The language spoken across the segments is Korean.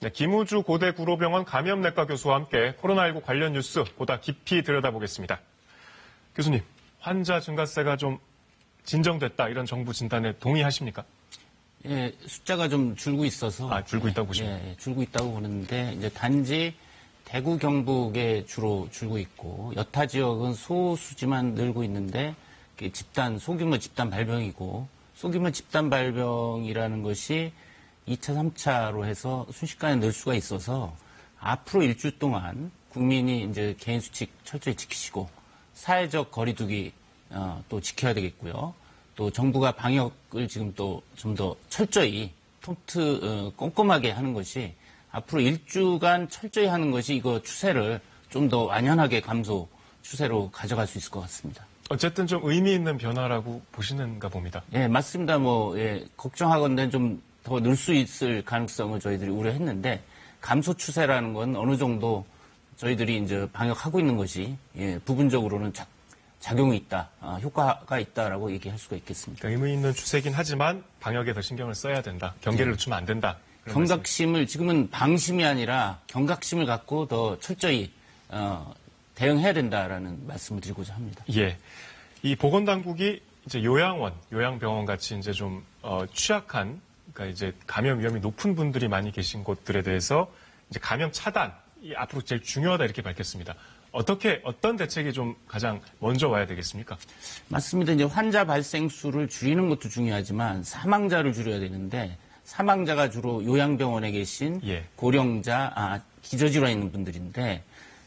네, 김우주 고대 구로병원 감염내과 교수와 함께 코로나19 관련 뉴스 보다 깊이 들여다보겠습니다. 교수님, 환자 증가세가 좀 진정됐다 이런 정부 진단에 동의하십니까? 예, 숫자가 좀 줄고 있어서. 줄고 있다고 보십니까? 예, 줄고 있다고 보는데, 이제 단지 대구 경북에 주로 줄고 있고, 여타 지역은 소수지만 늘고 있는데, 소규모 집단 발병이고, 소규모 집단 발병이라는 것이 2차, 3차로 해서 순식간에 늘 수가 있어서, 앞으로 일주 동안 국민이 이제 개인 수칙 철저히 지키시고, 사회적 거리두기, 또 지켜야 되겠고요. 또 정부가 방역을 지금 또 좀 더 철저히 꼼꼼하게 하는 것이 앞으로 일주간 철저히 하는 것이 이거 추세를 좀 더 완연하게 감소 추세로 가져갈 수 있을 것 같습니다. 어쨌든 좀 의미 있는 변화라고 보시는가 봅니다. 예, 맞습니다. 걱정하건대 좀 더 늘 수 있을 가능성을 저희들이 우려했는데 감소 추세라는 건 어느 정도 저희들이 이제 방역하고 있는 것이 부분적으로는 작용이 있다, 효과가 있다라고 얘기할 수가 있겠습니다. 그러니까 의미 있는 추세긴 하지만 방역에 더 신경을 써야 된다. 경계를 늦추면 안 된다. 경각심을 지금은 방심이 아니라 경각심을 갖고 더 철저히 대응해야 된다라는 말씀을 드리고자 합니다. 예, 이 보건당국이 이제 요양병원 같이 이제 좀 취약한, 그러니까 이제 감염 위험이 높은 분들이 많이 계신 곳들에 대해서 이제 감염 차단이 앞으로 제일 중요하다 이렇게 밝혔습니다. 어떤 대책이 좀 가장 먼저 와야 되겠습니까? 맞습니다. 이제 환자 발생 수를 줄이는 것도 중요하지만 사망자를 줄여야 되는데 사망자가 주로 요양병원에 계신 고령자, 기저질환 있는 분들인데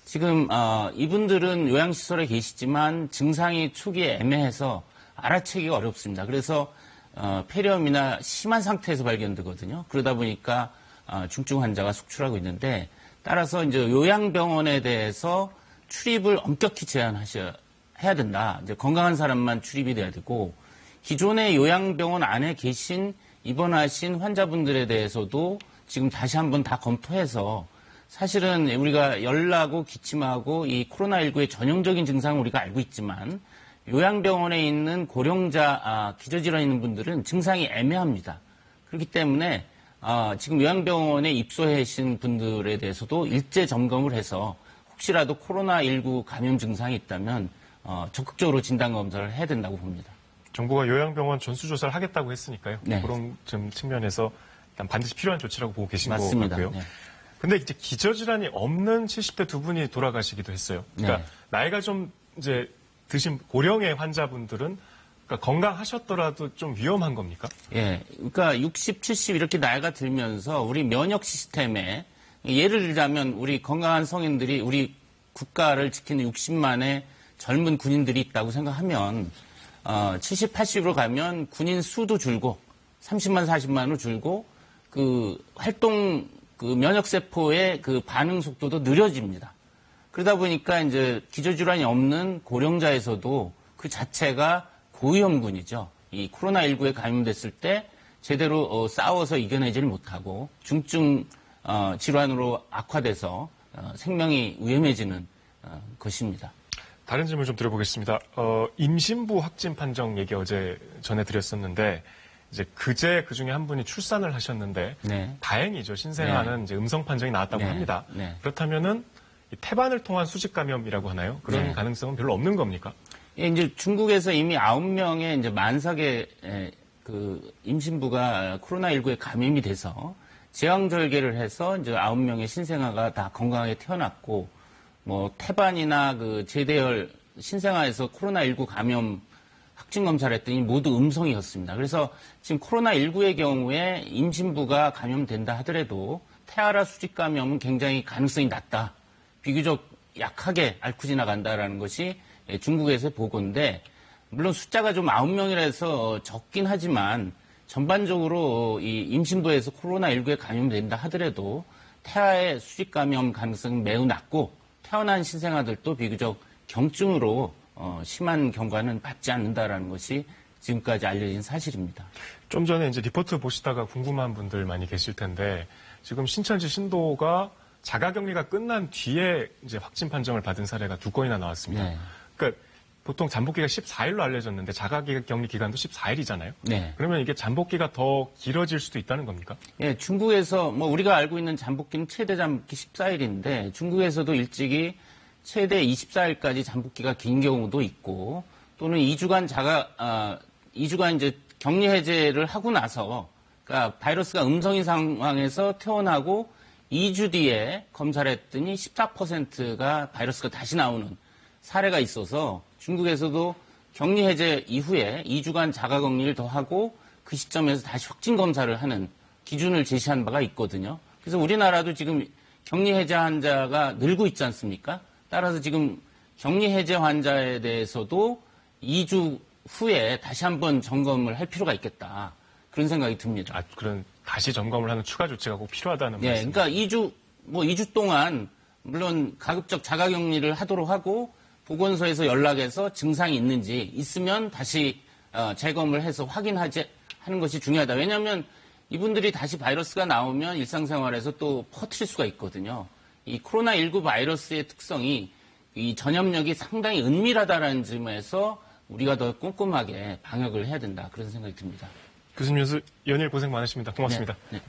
지금 이분들은 요양시설에 계시지만 증상이 초기에 애매해서 알아채기가 어렵습니다. 그래서 폐렴이나 심한 상태에서 발견되거든요. 그러다 보니까 중증 환자가 속출하고 있는데 따라서 이제 요양병원에 대해서 출입을 엄격히 해야 된다. 이제 건강한 사람만 출입이 돼야 되고 기존의 요양병원 안에 계신 입원하신 환자분들에 대해서도 지금 다시 한번 다 검토해서 사실은 우리가 열나고 기침하고 이 코로나19의 전형적인 증상을 우리가 알고 있지만 요양병원에 있는 고령자, 기저질환 있는 분들은 증상이 애매합니다. 그렇기 때문에 지금 요양병원에 입소해 계신 분들에 대해서도 일제 점검을 해서 혹시라도 코로나19 감염 증상이 있다면 적극적으로 진단검사를 해야 된다고 봅니다. 정부가 요양병원 전수조사를 하겠다고 했으니까요. 네. 그런 좀 측면에서 일단 반드시 필요한 조치라고 보고 계신 것 같고요. 네. 근데 이제 기저질환이 없는 70대 두 분이 돌아가시기도 했어요. 그러니까 나이가 좀 이제 드신 고령의 환자분들은 그러니까 건강하셨더라도 좀 위험한 겁니까? 예. 그러니까 60, 70 이렇게 나이가 들면서 우리 면역 시스템에 예를 들자면 우리 건강한 성인들이 우리 국가를 지키는 60만의 젊은 군인들이 있다고 생각하면 70, 80으로 가면 군인 수도 줄고 30만, 40만으로 줄고 면역세포의 반응 속도도 느려집니다. 그러다 보니까 이제 기저질환이 없는 고령자에서도 그 자체가 고위험군이죠. 이 코로나19에 감염됐을 때 제대로 싸워서 이겨내지를 못하고 중증 질환으로 악화돼서 생명이 위험해지는 것입니다. 다른 질문 좀 드려보겠습니다. 임신부 확진 판정 얘기 어제 전해드렸었는데 이제 그제 그중에 한 분이 출산을 하셨는데 다행이죠. 신생아는 이제 음성 판정이 나왔다고 합니다. 그렇다면은 태반을 통한 수직 감염이라고 하나요? 그런 가능성은 별로 없는 겁니까? 예, 이제 중국에서 이미 9명의 이제 만삭의 임신부가 코로나19에 감염이 돼서 제왕절개를 해서 이제 9명의 신생아가 다 건강하게 태어났고 태반이나 제대열 신생아에서 코로나19 감염 확진 검사를 했더니 모두 음성이었습니다. 그래서 지금 코로나19의 경우에 임신부가 감염된다 하더라도 태아라 수직 감염은 굉장히 가능성이 낮다. 비교적 약하게 앓고 지나간다라는 것이 중국에서의 보고인데 물론 숫자가 좀 9명이라서 적긴 하지만 전반적으로 이 임신부에서 코로나19에 감염된다 하더라도 태아의 수직 감염 가능성은 매우 낮고 태어난 신생아들도 비교적 경증으로 심한 경과는 받지 않는다라는 것이 지금까지 알려진 사실입니다. 좀 전에 이제 리포트 보시다가 궁금한 분들 많이 계실 텐데 지금 신천지 신도가 자가격리가 끝난 뒤에 이제 확진 판정을 받은 사례가 2건이나 나왔습니다. 그러니까 보통 잠복기가 14일로 알려졌는데 자가격리 기간도 14일이잖아요. 네. 그러면 이게 잠복기가 더 길어질 수도 있다는 겁니까? 예, 중국에서 뭐 우리가 알고 있는 잠복기는 최대 잠복기 14일인데 중국에서도 일찍이 최대 24일까지 잠복기가 긴 경우도 있고 또는 2주간 2주간 이제 격리 해제를 하고 나서 그러니까 바이러스가 음성인 상황에서 퇴원하고 2주 뒤에 검사를 했더니 14%가 바이러스가 다시 나오는 사례가 있어서 중국에서도 격리 해제 이후에 2주간 자가격리를 더 하고 그 시점에서 다시 확진 검사를 하는 기준을 제시한 바가 있거든요. 그래서 우리나라도 지금 격리 해제 환자가 늘고 있지 않습니까? 따라서 지금 격리 해제 환자에 대해서도 2주 후에 다시 한번 점검을 할 필요가 있겠다. 그런 생각이 듭니다. 그런 다시 점검을 하는 추가 조치가 꼭 필요하다는 네, 말씀이죠. 그러니까 2주 동안 물론 가급적 자가격리를 하도록 하고 보건소에서 연락해서 증상이 있는지 있으면 다시 재검을 해서 하는 것이 중요하다. 왜냐하면 이분들이 다시 바이러스가 나오면 일상생활에서 또 퍼뜨릴 수가 있거든요. 이 코로나19 바이러스의 특성이 이 전염력이 상당히 은밀하다라는 점에서 우리가 더 꼼꼼하게 방역을 해야 된다. 그런 생각이 듭니다. 교수님 연일 고생 많으십니다. 고맙습니다. 네.